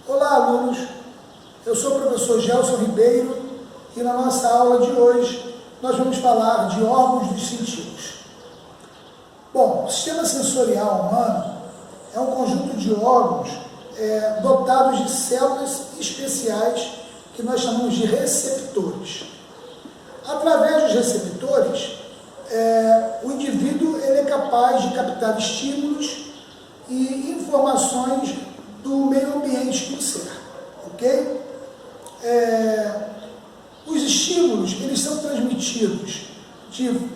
Olá, alunos! Eu sou o professor Gelson Ribeiro e na nossa aula de hoje nós vamos falar de órgãos dos sentidos. Bom, o sistema sensorial humano é um conjunto de órgãos dotados de células especiais que nós chamamos de receptores. Através dos receptores, o indivíduo ele é capaz de captar estímulos e informações do meio ambiente do ser, ok? Os estímulos eles são transmitidos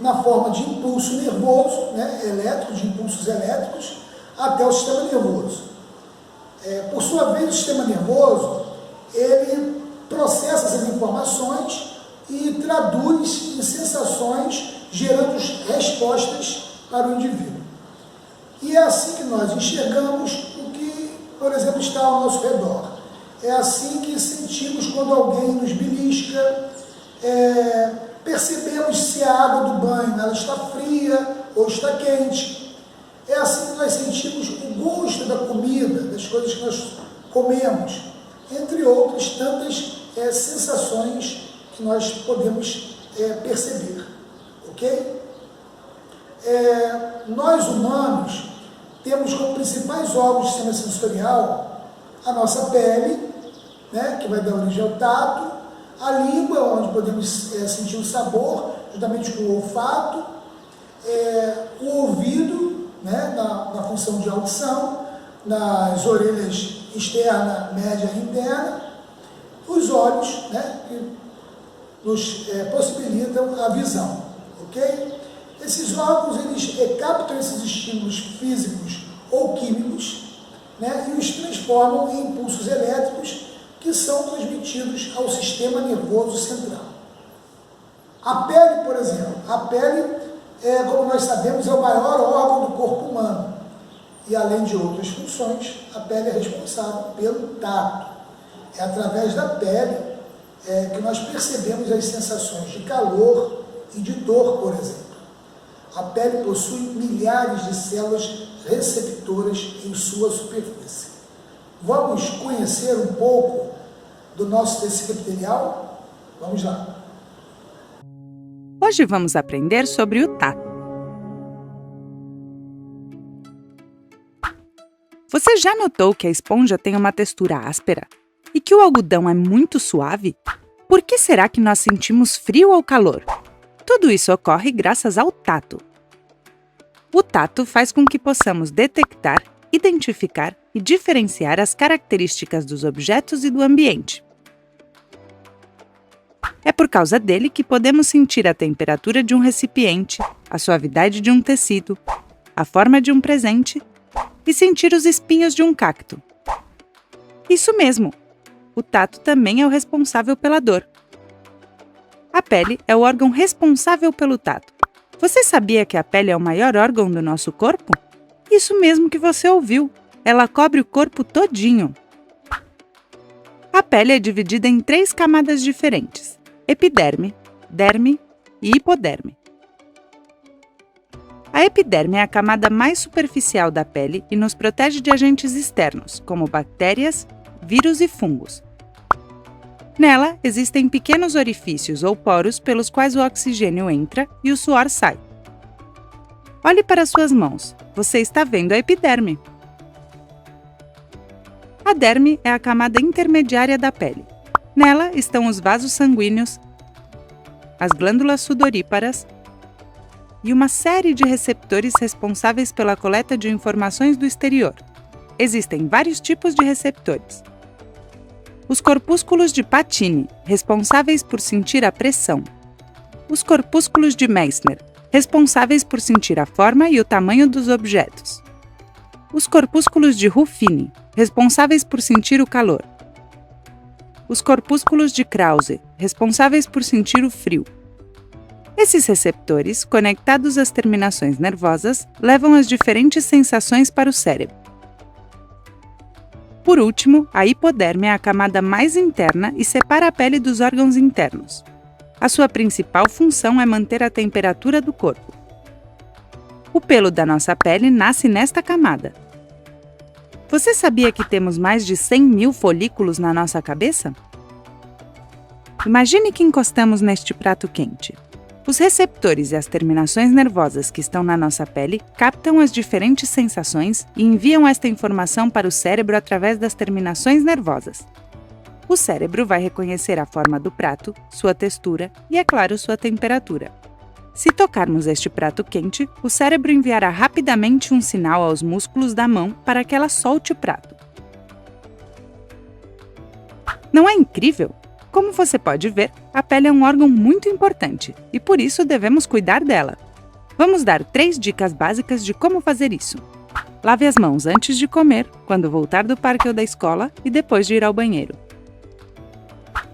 na forma de impulso nervoso, elétrico, de impulsos elétricos, até o sistema nervoso. Por sua vez, o sistema nervoso ele processa essas informações e traduz em sensações, gerando respostas para o indivíduo. E é assim que nós enxergamos o que, por exemplo, está ao nosso redor. É assim que sentimos quando alguém nos belisca, percebemos se a água do banho ela está fria ou está quente. É assim que nós sentimos o gosto da comida, das coisas que nós comemos, entre outras tantas sensações que nós podemos perceber, ok? Nós humanos temos como principais órgãos do sistema sensorial a nossa pele, que vai dar origem ao tato, a língua, onde podemos sentir o sabor, juntamente com o olfato, o ouvido, na função de audição, nas orelhas externa, média e interna, os olhos, que nos possibilitam a visão, ok? Esses órgãos, eles captam esses estímulos físicos ou químicos, e os transformam em impulsos elétricos que são transmitidos ao sistema nervoso central. A pele, por exemplo, como nós sabemos, é o maior órgão do corpo humano. E além de outras funções, a pele é responsável pelo tato. É através da pele que nós percebemos as sensações de calor e de dor, por exemplo. A pele possui milhares de células receptoras em sua superfície. Vamos conhecer um pouco do nosso tecido epitelial? Vamos lá. Hoje vamos aprender sobre o tato. Você já notou que a esponja tem uma textura áspera e que o algodão é muito suave? Por que será que nós sentimos frio ou calor? Tudo isso ocorre graças ao tato. O tato faz com que possamos detectar, identificar e diferenciar as características dos objetos e do ambiente. É por causa dele que podemos sentir a temperatura de um recipiente, a suavidade de um tecido, a forma de um presente e sentir os espinhos de um cacto. Isso mesmo! O tato também é o responsável pela dor. A pele é o órgão responsável pelo tato. Você sabia que a pele é o maior órgão do nosso corpo? Isso mesmo que você ouviu. Ela cobre o corpo todinho. A pele é dividida em 3 camadas diferentes: epiderme, derme e hipoderme. A epiderme é a camada mais superficial da pele e nos protege de agentes externos, como bactérias, vírus e fungos. Nela, existem pequenos orifícios ou poros pelos quais o oxigênio entra e o suor sai. Olhe para suas mãos. Você está vendo a epiderme. A derme é a camada intermediária da pele. Nela estão os vasos sanguíneos, as glândulas sudoríparas e uma série de receptores responsáveis pela coleta de informações do exterior. Existem vários tipos de receptores. Os corpúsculos de Pacini, responsáveis por sentir a pressão. Os corpúsculos de Meissner, responsáveis por sentir a forma e o tamanho dos objetos. Os corpúsculos de Ruffini, responsáveis por sentir o calor. Os corpúsculos de Krause, responsáveis por sentir o frio. Esses receptores, conectados às terminações nervosas, levam as diferentes sensações para o cérebro. Por último, a hipoderme é a camada mais interna e separa a pele dos órgãos internos. A sua principal função é manter a temperatura do corpo. O pelo da nossa pele nasce nesta camada. Você sabia que temos mais de 100 mil folículos na nossa cabeça? Imagine que encostamos neste prato quente. Os receptores e as terminações nervosas que estão na nossa pele captam as diferentes sensações e enviam esta informação para o cérebro através das terminações nervosas. O cérebro vai reconhecer a forma do prato, sua textura e, é claro, sua temperatura. Se tocarmos este prato quente, o cérebro enviará rapidamente um sinal aos músculos da mão para que ela solte o prato. Não é incrível? Como você pode ver, a pele é um órgão muito importante e por isso devemos cuidar dela. Vamos dar 3 dicas básicas de como fazer isso. Lave as mãos antes de comer, quando voltar do parque ou da escola e depois de ir ao banheiro.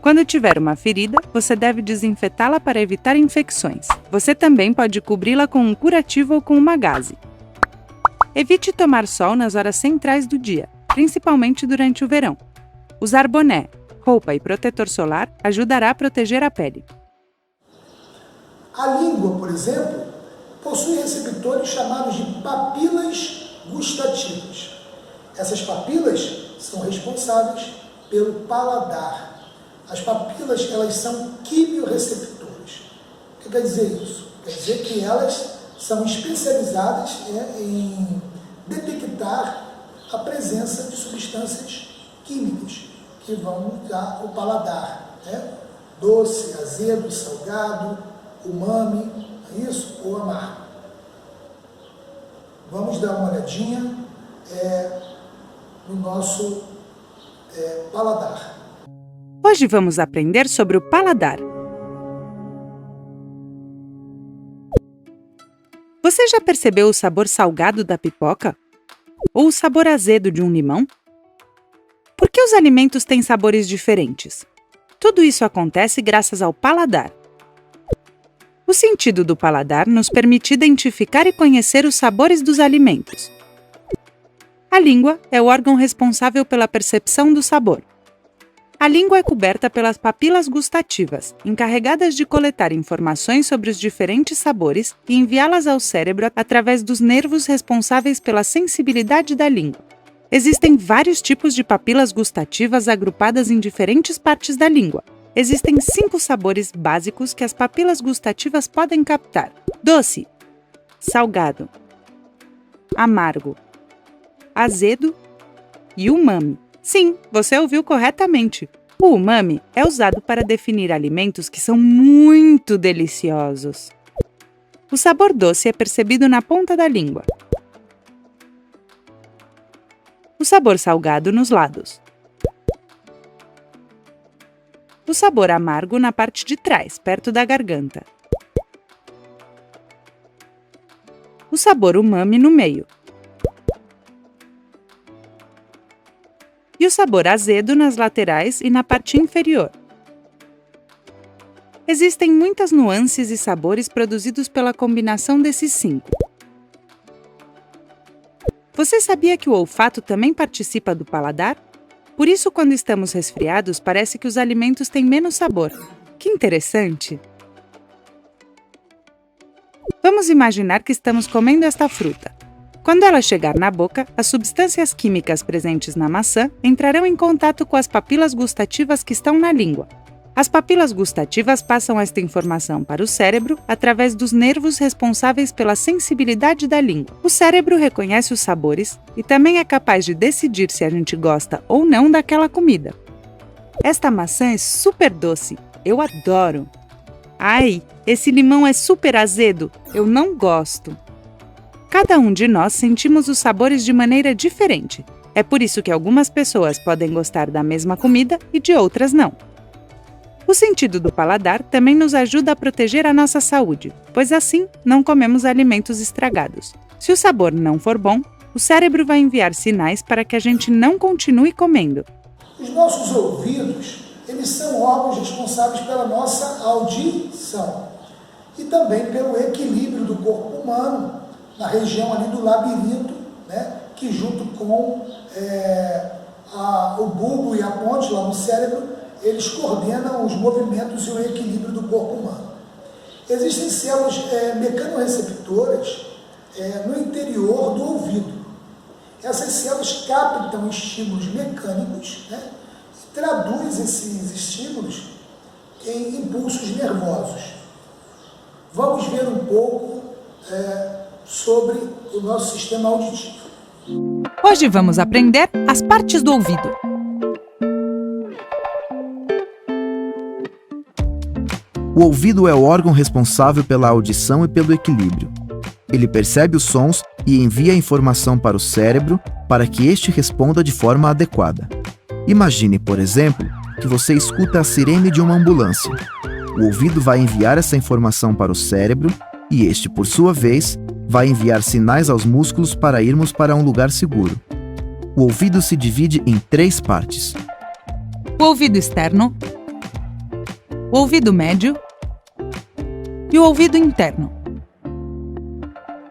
Quando tiver uma ferida, você deve desinfetá-la para evitar infecções. Você também pode cobri-la com um curativo ou com uma gaze. Evite tomar sol nas horas centrais do dia, principalmente durante o verão. Usar boné, roupa e protetor solar ajudará a proteger a pele. A língua, por exemplo, possui receptores chamados de papilas gustativas. Essas papilas são responsáveis pelo paladar. As papilas, elas são quimiorreceptores. O que quer dizer isso? Quer dizer que elas são especializadas em detectar a presença de substâncias químicas que vão dar o paladar, doce, azedo, salgado, umami, é isso? Ou amargo. Vamos dar uma olhadinha no nosso paladar. Hoje vamos aprender sobre o paladar. Você já percebeu o sabor salgado da pipoca? Ou o sabor azedo de um limão? Por que os alimentos têm sabores diferentes? Tudo isso acontece graças ao paladar. O sentido do paladar nos permite identificar e conhecer os sabores dos alimentos. A língua é o órgão responsável pela percepção do sabor. A língua é coberta pelas papilas gustativas, encarregadas de coletar informações sobre os diferentes sabores e enviá-las ao cérebro através dos nervos responsáveis pela sensibilidade da língua. Existem vários tipos de papilas gustativas agrupadas em diferentes partes da língua. Existem 5 sabores básicos que as papilas gustativas podem captar: doce, salgado, amargo, azedo e umami. Sim, você ouviu corretamente. O umami é usado para definir alimentos que são muito deliciosos. O sabor doce é percebido na ponta da língua. O sabor salgado nos lados. O sabor amargo na parte de trás, perto da garganta. O sabor umami no meio. E o sabor azedo nas laterais e na parte inferior. Existem muitas nuances e sabores produzidos pela combinação desses 5. Você sabia que o olfato também participa do paladar? Por isso, quando estamos resfriados, parece que os alimentos têm menos sabor. Que interessante! Vamos imaginar que estamos comendo esta fruta. Quando ela chegar na boca, as substâncias químicas presentes na maçã entrarão em contato com as papilas gustativas que estão na língua. As papilas gustativas passam esta informação para o cérebro através dos nervos responsáveis pela sensibilidade da língua. O cérebro reconhece os sabores e também é capaz de decidir se a gente gosta ou não daquela comida. Esta maçã é super doce, eu adoro. Ai, esse limão é super azedo, eu não gosto. Cada um de nós sentimos os sabores de maneira diferente. É por isso que algumas pessoas podem gostar da mesma comida e de outras não. O sentido do paladar também nos ajuda a proteger a nossa saúde, pois assim não comemos alimentos estragados. Se o sabor não for bom, o cérebro vai enviar sinais para que a gente não continue comendo. Os nossos ouvidos, eles são órgãos responsáveis pela nossa audição e também pelo equilíbrio do corpo humano na região ali do labirinto, que junto com o bulbo e a ponte lá no cérebro, eles coordenam os movimentos e o equilíbrio do corpo humano. Existem células mecanorreceptoras no interior do ouvido. Essas células captam estímulos mecânicos, né, e traduz esses estímulos em impulsos nervosos. Vamos ver um pouco sobre o nosso sistema auditivo. Hoje vamos aprender as partes do ouvido. O ouvido é o órgão responsável pela audição e pelo equilíbrio. Ele percebe os sons e envia a informação para o cérebro para que este responda de forma adequada. Imagine, por exemplo, que você escuta a sirene de uma ambulância. O ouvido vai enviar essa informação para o cérebro e este, por sua vez, vai enviar sinais aos músculos para irmos para um lugar seguro. O ouvido se divide em 3 partes: O ouvido externo, o ouvido médio e o ouvido interno.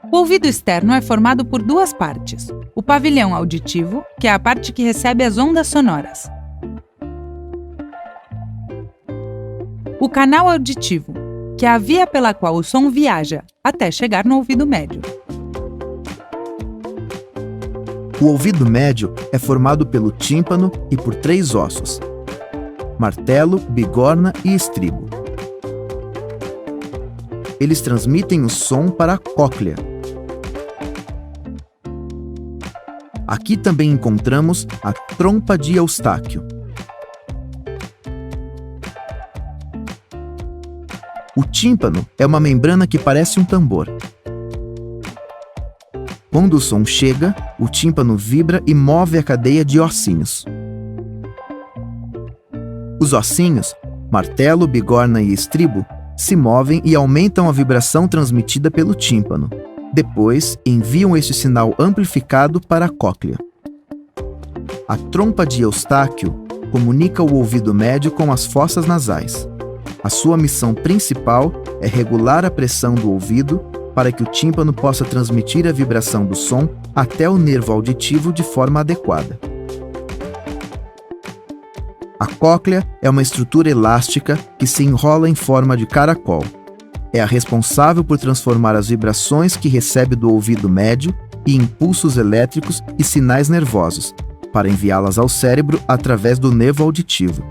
O ouvido externo é formado por 2 partes: o pavilhão auditivo, que é a parte que recebe as ondas sonoras, o canal auditivo, que é a via pela qual o som viaja até chegar no ouvido médio. O ouvido médio é formado pelo tímpano e por 3 ossos: martelo, bigorna e estribo. Eles transmitem o som para a cóclea. Aqui também encontramos a trompa de Eustáquio. O tímpano é uma membrana que parece um tambor. Quando o som chega, o tímpano vibra e move a cadeia de ossinhos. Os ossinhos, martelo, bigorna e estribo, se movem e aumentam a vibração transmitida pelo tímpano. Depois, enviam este sinal amplificado para a cóclea. A trompa de Eustáquio comunica o ouvido médio com as fossas nasais. A sua missão principal é regular a pressão do ouvido para que o tímpano possa transmitir a vibração do som até o nervo auditivo de forma adequada. A cóclea é uma estrutura elástica que se enrola em forma de caracol. É a responsável por transformar as vibrações que recebe do ouvido médio em impulsos elétricos e sinais nervosos, para enviá-las ao cérebro através do nervo auditivo.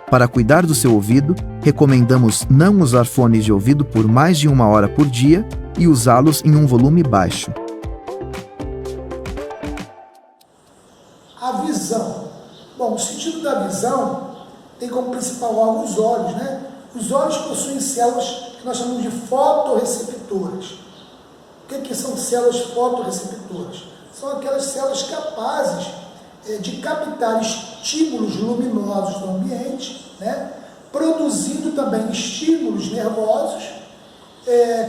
Para cuidar do seu ouvido, recomendamos não usar fones de ouvido por mais de 1 hora por dia e usá-los em um volume baixo. A visão. Bom, o sentido da visão tem como principal órgão os olhos, né? Os olhos possuem células que nós chamamos de fotorreceptoras. O que são células fotorreceptoras? São aquelas células capazes de captar estímulos luminosos do ambiente, né? Produzindo também estímulos nervosos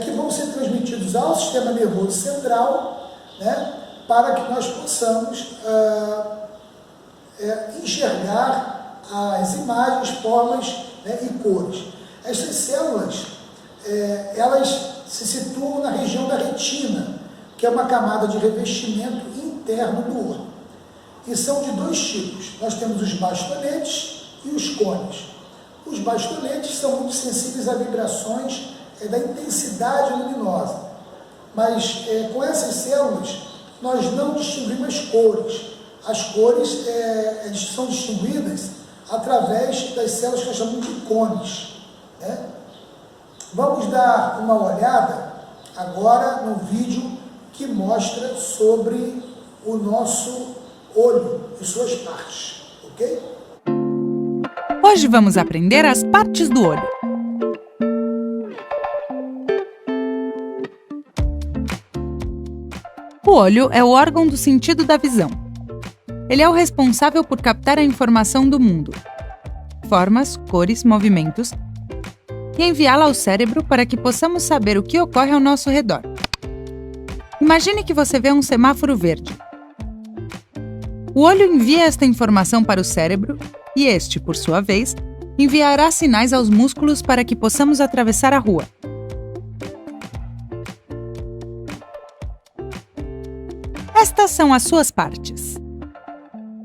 que vão ser transmitidos ao sistema nervoso central, né? Para que nós possamos enxergar as imagens, formas, né, e cores. Essas células, elas se situam na região da retina, que é uma camada de revestimento interno do olho. E são de 2 tipos. Nós temos os bastonetes e os cones. Os bastonetes são muito sensíveis a vibrações da intensidade luminosa, mas com essas células nós não distinguimos cores. As cores são distinguidas através das células que nós chamamos de cones, né? Vamos dar uma olhada agora no vídeo que mostra sobre o nosso olho e suas partes, ok? Hoje vamos aprender as partes do olho. O olho é o órgão do sentido da visão. Ele é o responsável por captar a informação do mundo, formas, cores, movimentos, e enviá-la ao cérebro para que possamos saber o que ocorre ao nosso redor. Imagine que você vê um semáforo verde. O olho envia esta informação para o cérebro e este, por sua vez, enviará sinais aos músculos para que possamos atravessar a rua. Estas são as suas partes.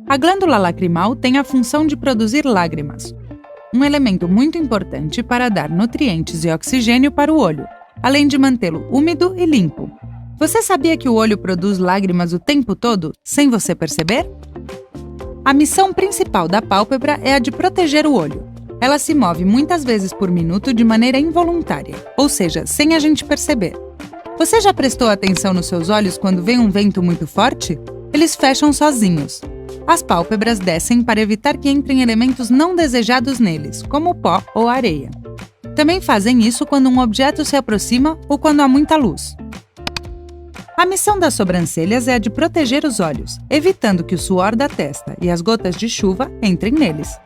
A glândula lacrimal tem a função de produzir lágrimas, um elemento muito importante para dar nutrientes e oxigênio para o olho, além de mantê-lo úmido e limpo. Você sabia que o olho produz lágrimas o tempo todo, sem você perceber? A missão principal da pálpebra é a de proteger o olho. Ela se move muitas vezes por minuto de maneira involuntária, ou seja, sem a gente perceber. Você já prestou atenção nos seus olhos quando vem um vento muito forte? Eles fecham sozinhos. As pálpebras descem para evitar que entrem elementos não desejados neles, como pó ou areia. Também fazem isso quando um objeto se aproxima ou quando há muita luz. A missão das sobrancelhas é a de proteger os olhos, evitando que o suor da testa e as gotas de chuva entrem neles.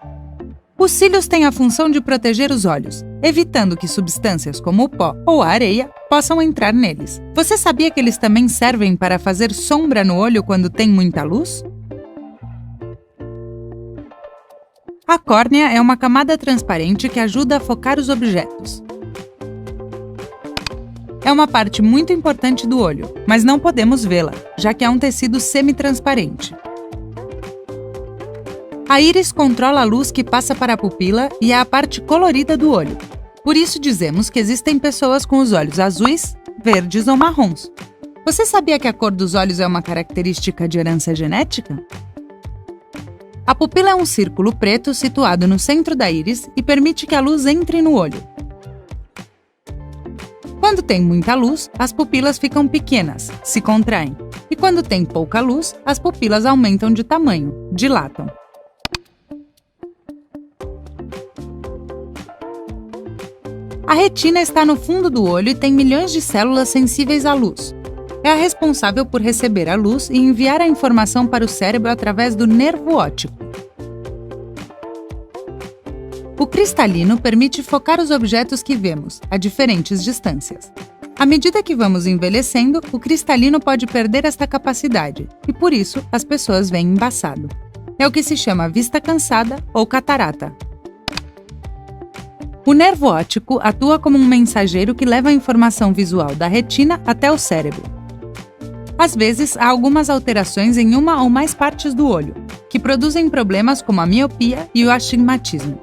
Os cílios têm a função de proteger os olhos, evitando que substâncias como o pó ou a areia possam entrar neles. Você sabia que eles também servem para fazer sombra no olho quando tem muita luz? A córnea é uma camada transparente que ajuda a focar os objetos. É uma parte muito importante do olho, mas não podemos vê-la, já que é um tecido semi-transparente. A íris controla a luz que passa para a pupila e é a parte colorida do olho. Por isso dizemos que existem pessoas com os olhos azuis, verdes ou marrons. Você sabia que a cor dos olhos é uma característica de herança genética? A pupila é um círculo preto situado no centro da íris e permite que a luz entre no olho. Quando tem muita luz, as pupilas ficam pequenas, se contraem. E quando tem pouca luz, as pupilas aumentam de tamanho, dilatam. A retina está no fundo do olho e tem milhões de células sensíveis à luz. É a responsável por receber a luz e enviar a informação para o cérebro através do nervo óptico. O cristalino permite focar os objetos que vemos, a diferentes distâncias. À medida que vamos envelhecendo, o cristalino pode perder esta capacidade, e por isso as pessoas veem embaçado. É o que se chama vista cansada ou catarata. O nervo óptico atua como um mensageiro que leva a informação visual da retina até o cérebro. Às vezes, há algumas alterações em uma ou mais partes do olho, que produzem problemas como a miopia e o astigmatismo.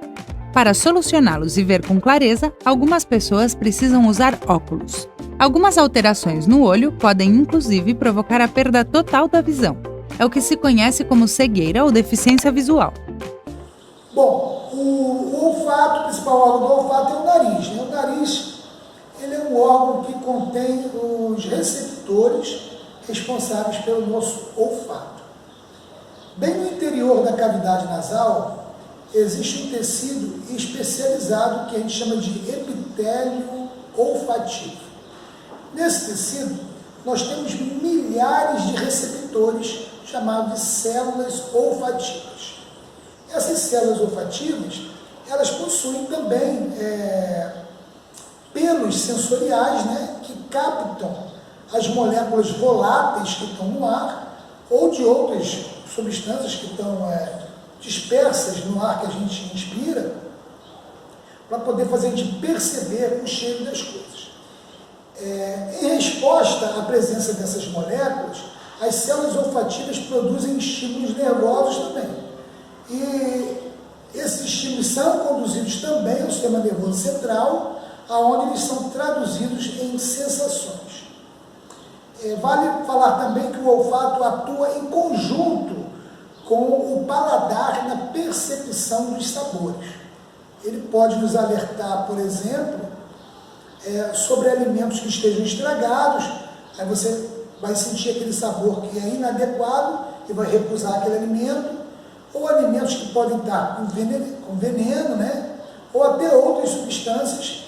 Para solucioná-los e ver com clareza, algumas pessoas precisam usar óculos. Algumas alterações no olho podem inclusive provocar a perda total da visão. É o que se conhece como cegueira ou deficiência visual. Bom, o olfato, o principal órgão do olfato é o nariz. O nariz ele é um órgão que contém os receptores responsáveis pelo nosso olfato. Bem no interior da cavidade nasal, existe um tecido especializado que a gente chama de epitélio olfativo. Nesse tecido, nós temos milhares de receptores chamados de células olfativas. Essas células olfativas, elas possuem também pelos sensoriais, né, que captam as moléculas voláteis que estão no ar ou de outras substâncias que estão dispersas no ar que a gente inspira, para poder fazer a gente perceber o cheiro das coisas. Em resposta à presença dessas moléculas, as células olfativas produzem estímulos nervosos também. E esses estímulos são conduzidos também ao sistema nervoso central, aonde eles são traduzidos em sensações. Vale falar também que o olfato atua em conjunto com o paladar na percepção dos sabores. Ele pode nos alertar, por exemplo, sobre alimentos que estejam estragados, aí você vai sentir aquele sabor que é inadequado e vai recusar aquele alimento, ou alimentos que podem estar com veneno, né? Ou até outras substâncias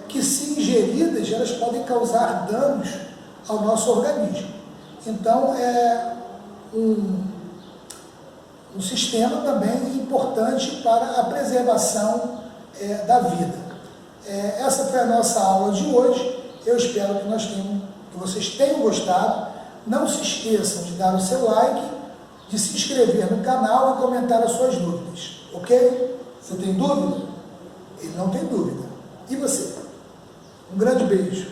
que, se ingeridas, elas podem causar danos ao nosso organismo. Então, é um sistema também importante para a preservação da vida. Essa foi a nossa aula de hoje. Eu espero que vocês tenham gostado. Não se esqueçam de dar o seu like, de se inscrever no canal e comentar as suas dúvidas, ok? Você tem dúvida? Ele não tem dúvida. E você? Um grande beijo.